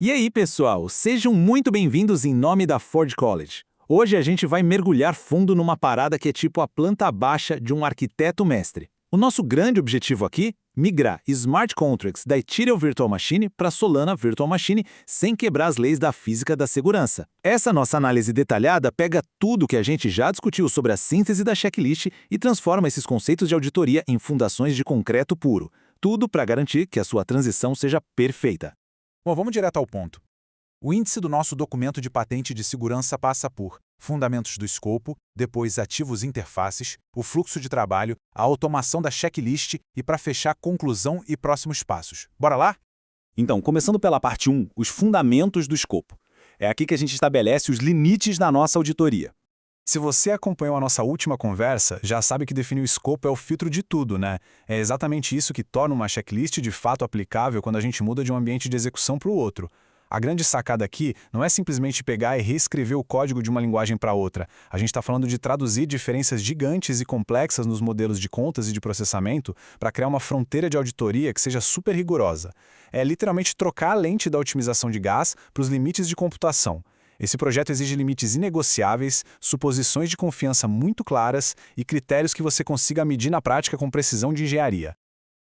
E aí, pessoal, sejam muito bem-vindos em nome da Ford College. Hoje a gente vai mergulhar fundo numa parada que é tipo a planta baixa de um arquiteto mestre. O nosso grande objetivo aqui? Migrar Smart Contracts da Ethereum Virtual Machine para Solana Virtual Machine sem quebrar as leis da física da segurança. Essa nossa análise detalhada pega tudo que a gente já discutiu sobre a síntese da checklist e transforma esses conceitos de auditoria em fundações de concreto puro. Tudo para garantir que a sua transição seja perfeita. Bom, vamos direto ao ponto. O índice do nosso documento de patente de segurança passa por fundamentos do escopo, depois ativos e interfaces, o fluxo de trabalho, a automação da checklist e, para fechar, conclusão e próximos passos. Bora lá? Então, começando pela parte 1, os fundamentos do escopo. É aqui que a gente estabelece os limites da nossa auditoria. Se você acompanhou a nossa última conversa, já sabe que definir o escopo é o filtro de tudo, né? É exatamente isso que torna uma checklist de fato aplicável quando a gente muda de um ambiente de execução para o outro. A grande sacada aqui não é simplesmente pegar e reescrever o código de uma linguagem para outra. A gente está falando de traduzir diferenças gigantes e complexas nos modelos de contas e de processamento para criar uma fronteira de auditoria que seja super rigorosa. É literalmente trocar a lente da otimização de gás para os limites de computação. Esse projeto exige limites inegociáveis, suposições de confiança muito claras e critérios que você consiga medir na prática com precisão de engenharia.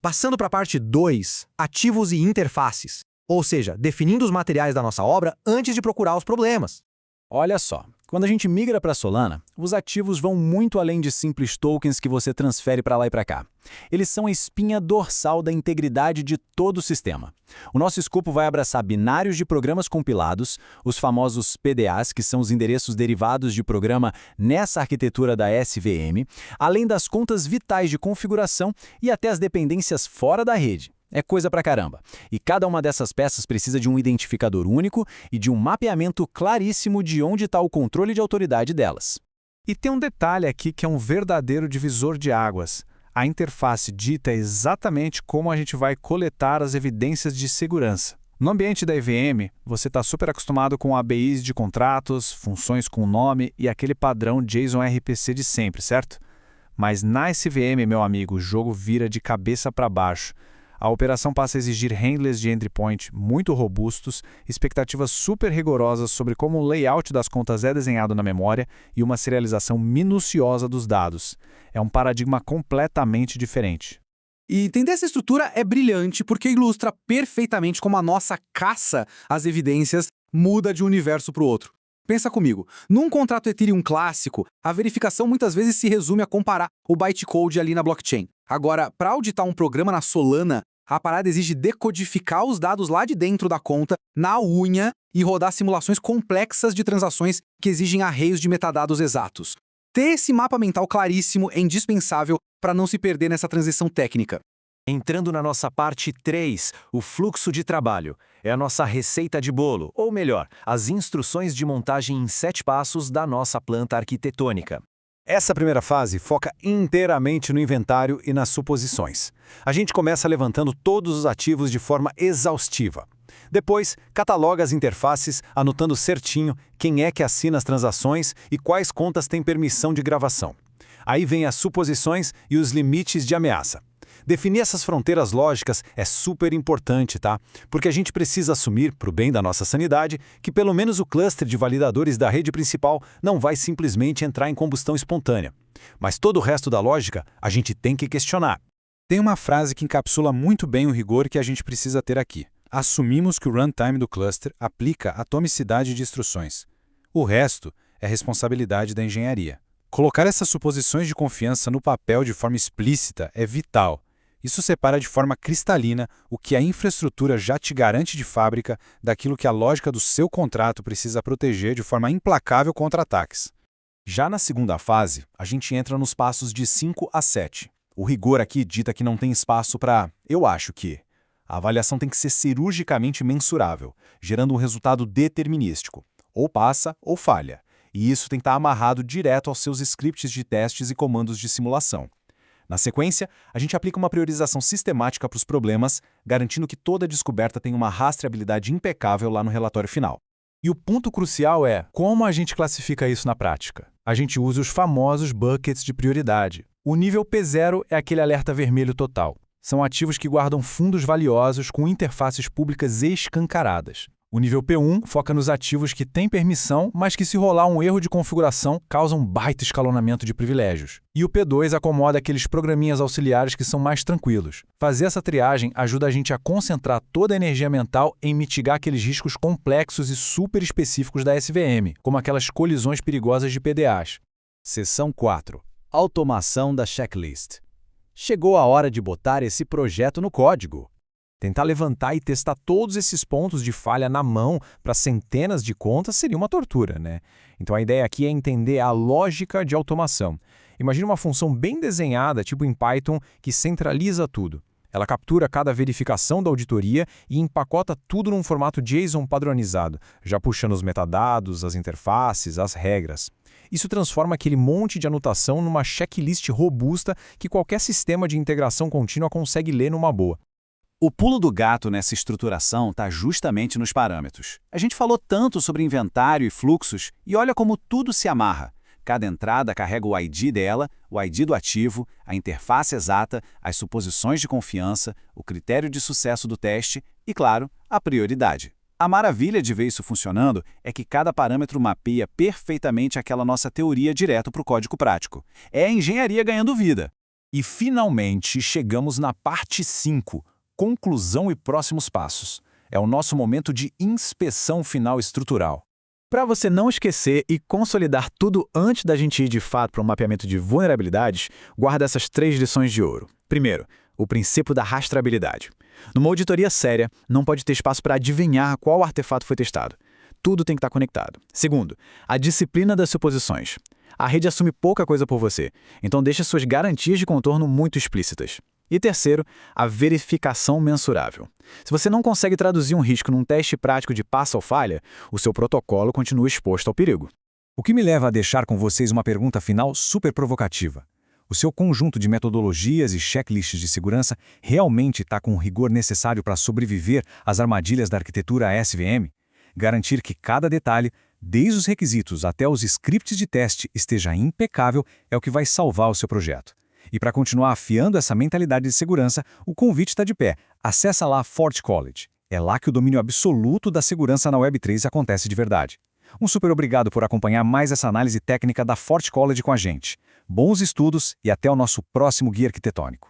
Passando para a parte 2, ativos e interfaces. Ou seja, definindo os materiais da nossa obra antes de procurar os problemas. Olha só, quando a gente migra para Solana, os ativos vão muito além de simples tokens que você transfere para lá e para cá. Eles são a espinha dorsal da integridade de todo o sistema. O nosso escopo vai abraçar binários de programas compilados, os famosos PDAs, que são os endereços derivados de programa nessa arquitetura da SVM, além das contas vitais de configuração e até as dependências fora da rede. É coisa pra caramba. E cada uma dessas peças precisa de um identificador único e de um mapeamento claríssimo de onde está o controle de autoridade delas. E tem um detalhe aqui que é um verdadeiro divisor de águas. A interface dita exatamente como a gente vai coletar as evidências de segurança. No ambiente da EVM, você está super acostumado com ABIs de contratos, funções com nome e aquele padrão JSON RPC de sempre, certo? Mas na SVM, meu amigo, o jogo vira de cabeça para baixo. A operação passa a exigir handlers de entry point muito robustos, expectativas super rigorosas sobre como o layout das contas é desenhado na memória e uma serialização minuciosa dos dados. É um paradigma completamente diferente. E entender essa estrutura é brilhante porque ilustra perfeitamente como a nossa caça às evidências muda de um universo para o outro. Pensa comigo, num contrato Ethereum clássico, a verificação muitas vezes se resume a comparar o bytecode ali na blockchain. Agora, para auditar um programa na Solana, a parada exige decodificar os dados lá de dentro da conta, na unha, e rodar simulações complexas de transações que exigem arreios de metadados exatos. Ter esse mapa mental claríssimo é indispensável para não se perder nessa transição técnica. Entrando na nossa parte 3, o fluxo de trabalho. É a nossa receita de bolo, ou melhor, as instruções de montagem em 7 passos da nossa planta arquitetônica. Essa primeira fase foca inteiramente no inventário e nas suposições. A gente começa levantando todos os ativos de forma exaustiva. Depois, cataloga as interfaces, anotando certinho quem é que assina as transações e quais contas têm permissão de gravação. Aí vem as suposições e os limites de ameaça. Definir essas fronteiras lógicas é super importante, tá? Porque a gente precisa assumir, para o bem da nossa sanidade, que pelo menos o cluster de validadores da rede principal não vai simplesmente entrar em combustão espontânea. Mas todo o resto da lógica a gente tem que questionar. Tem uma frase que encapsula muito bem o rigor que a gente precisa ter aqui. Assumimos que o runtime do cluster aplica a atomicidade de instruções. O resto é responsabilidade da engenharia. Colocar essas suposições de confiança no papel de forma explícita é vital. Isso separa de forma cristalina o que a infraestrutura já te garante de fábrica daquilo que a lógica do seu contrato precisa proteger de forma implacável contra ataques. Já na segunda fase, a gente entra nos passos de 5 a 7. O rigor aqui dita que não tem espaço para "eu acho que". A avaliação tem que ser cirurgicamente mensurável, gerando um resultado determinístico. Ou passa ou falha. E isso tem que estar amarrado direto aos seus scripts de testes e comandos de simulação. Na sequência, a gente aplica uma priorização sistemática para os problemas, garantindo que toda descoberta tenha uma rastreabilidade impecável lá no relatório final. E o ponto crucial é como a gente classifica isso na prática. A gente usa os famosos buckets de prioridade. O nível P0 é aquele alerta vermelho total. São ativos que guardam fundos valiosos com interfaces públicas escancaradas. O nível P1 foca nos ativos que têm permissão, mas que se rolar um erro de configuração, causam um baita escalonamento de privilégios. E o P2 acomoda aqueles programinhas auxiliares que são mais tranquilos. Fazer essa triagem ajuda a gente a concentrar toda a energia mental em mitigar aqueles riscos complexos e super específicos da SVM, como aquelas colisões perigosas de PDAs. Seção 4. Automação da checklist. Chegou a hora de botar esse projeto no código. Tentar levantar e testar todos esses pontos de falha na mão para centenas de contas seria uma tortura, né? Então a ideia aqui é entender a lógica de automação. Imagina uma função bem desenhada, tipo em Python, que centraliza tudo. Ela captura cada verificação da auditoria e empacota tudo num formato JSON padronizado, já puxando os metadados, as interfaces, as regras. Isso transforma aquele monte de anotação numa checklist robusta que qualquer sistema de integração contínua consegue ler numa boa. O pulo do gato nessa estruturação está justamente nos parâmetros. A gente falou tanto sobre inventário e fluxos, e olha como tudo se amarra. Cada entrada carrega o ID dela, o ID do ativo, a interface exata, as suposições de confiança, o critério de sucesso do teste e, claro, a prioridade. A maravilha de ver isso funcionando é que cada parâmetro mapeia perfeitamente aquela nossa teoria direto para o código prático. É a engenharia ganhando vida. E finalmente chegamos na parte 5. Conclusão e próximos passos. É o nosso momento de inspeção final estrutural. Para você não esquecer e consolidar tudo antes da gente ir de fato para um mapeamento de vulnerabilidades, guarda essas 3 lições de ouro. Primeiro, o princípio da rastreabilidade. Numa auditoria séria, não pode ter espaço para adivinhar qual artefato foi testado. Tudo tem que estar conectado. Segundo, a disciplina das suposições. A rede assume pouca coisa por você, então deixa suas garantias de contorno muito explícitas. E terceiro, a verificação mensurável. Se você não consegue traduzir um risco num teste prático de passo ou falha, o seu protocolo continua exposto ao perigo. O que me leva a deixar com vocês uma pergunta final super provocativa. O seu conjunto de metodologias e checklists de segurança realmente está com o rigor necessário para sobreviver às armadilhas da arquitetura SVM? Garantir que cada detalhe, desde os requisitos até os scripts de teste, esteja impecável é o que vai salvar o seu projeto. E para continuar afiando essa mentalidade de segurança, o convite está de pé. Acesse lá a FortiCollege. É lá que o domínio absoluto da segurança na Web3 acontece de verdade. Um super obrigado por acompanhar mais essa análise técnica da FortiCollege com a gente. Bons estudos e até o nosso próximo Guia Arquitetônico.